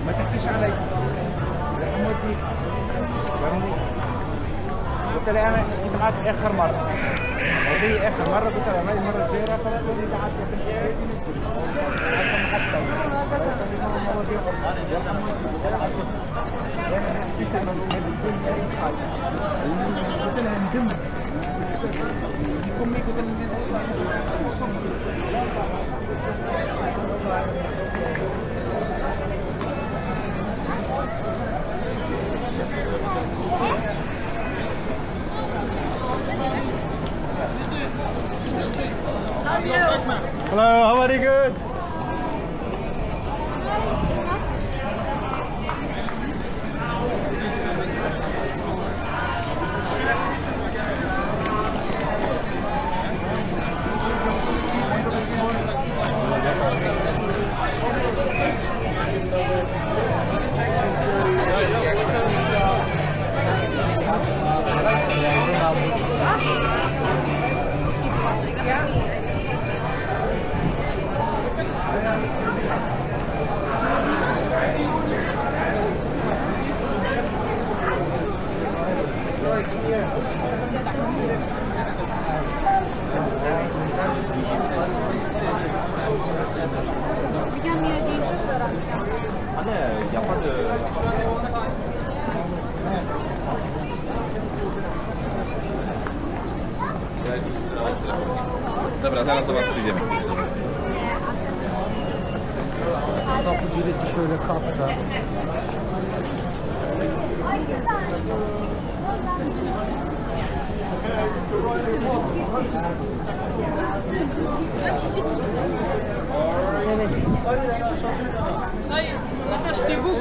ما تحكيش علي رحمتي قلت لها انا حكيت معك اخر مره هذه اخر مره قلت لها ما المره الجايه خلاص بدي قعدت في البيت حتى قلت لها ندم امي قلت Hello, how are you? Good. Dobra, zaraz do was przyjdziemy. Kapı birisi şöyle kapta. Çeşit çeşit. Evet. Hayır, achetez-vous.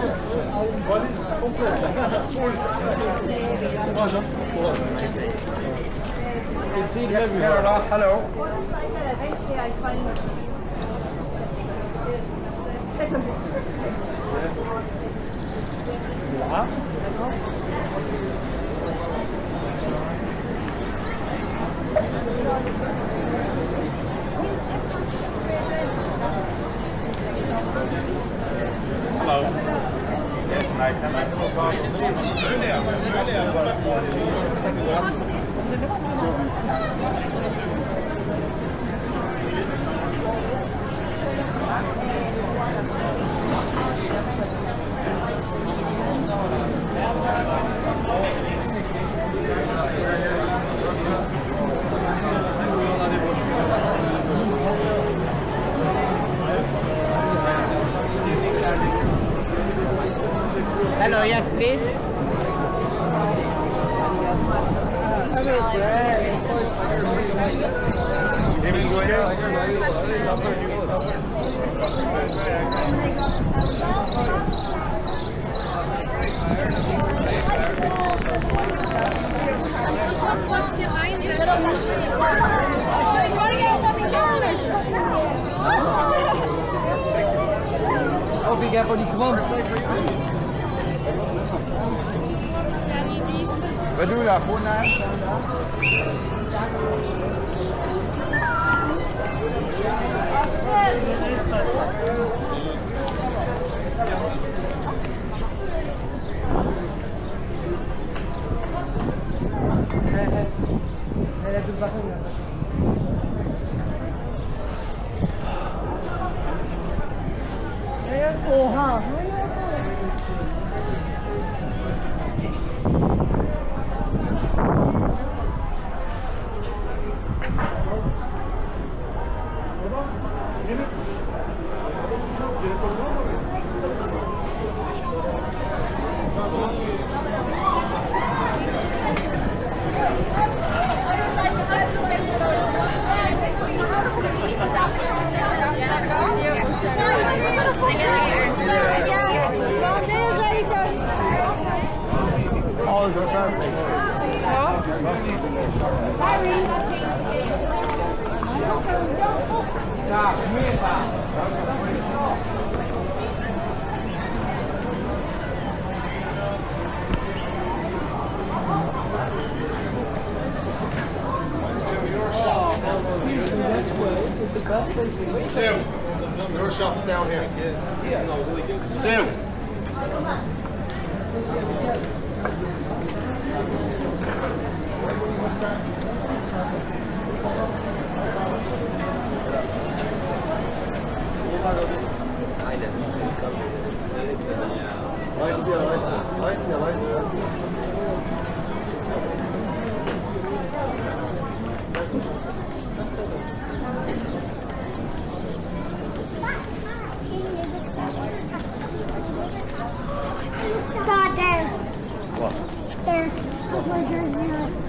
Yes, hello. Hello. Yes, nice. Şöyle yap. Şöyle yap. Hello, yes, please. Obrigado, Nicolas. Wat doe je daar? Gewoon naar? Oha. See you later. Sue, your shop's down here. Sue. God, there. What? There. Look where Jersey is.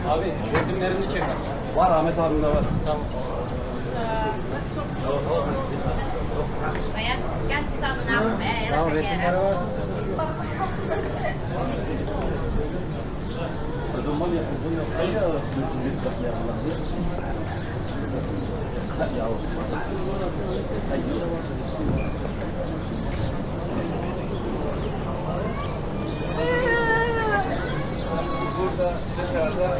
Abi resimlerini çek. Var Ahmet abimde var. Tamam. Gel siz alın abi. Tamam resimleri var. Burada dışarıda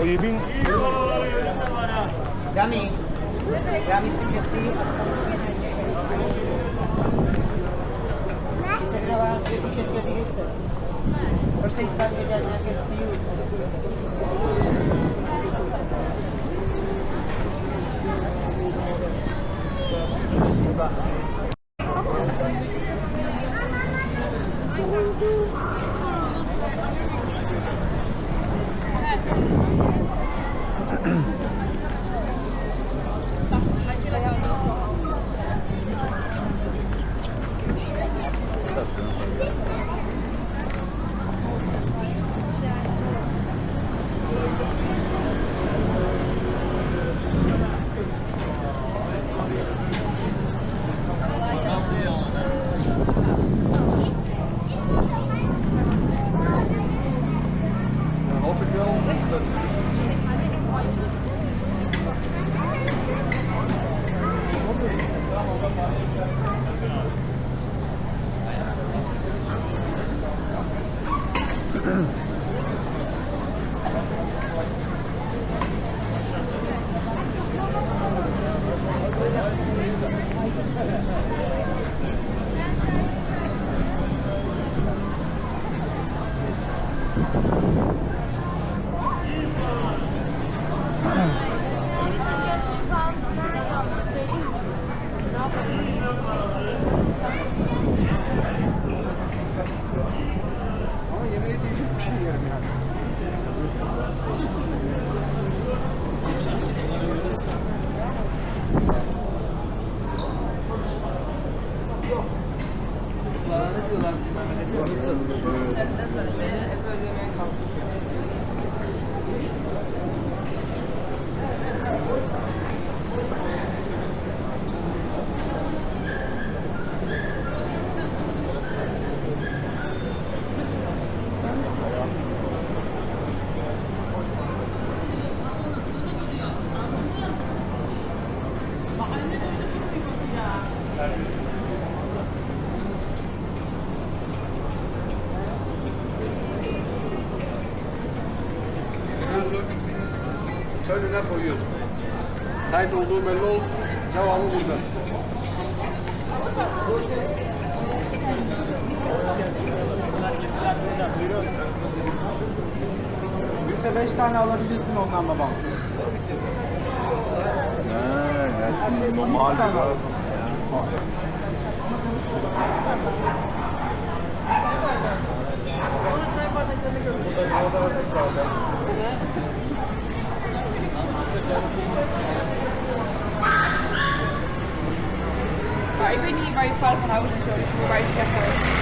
Oh, you been? Yummy. Yummy sympathy. Segrała 2900. Proszę spać, wiedzieć, jakie siły. Ama yemeğe değecek bir şey yerim yani. Bana ne diyorlar ki Mehmet'e? Hep ödemeye kalkıyor. Koyuyorsun. Önüne koyuyorsun. Kayıt olduğu belli olsun. Devamı burada. Gülse 5 tane alabilirsin ondan babam. Gelsin normal bir Ja, ik weet niet waar je vader van houdt en zo, dus waar je het zegt hoor.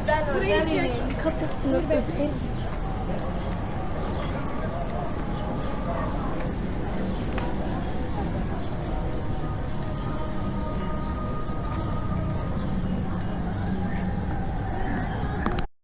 Ben organiğin kafasını öperim.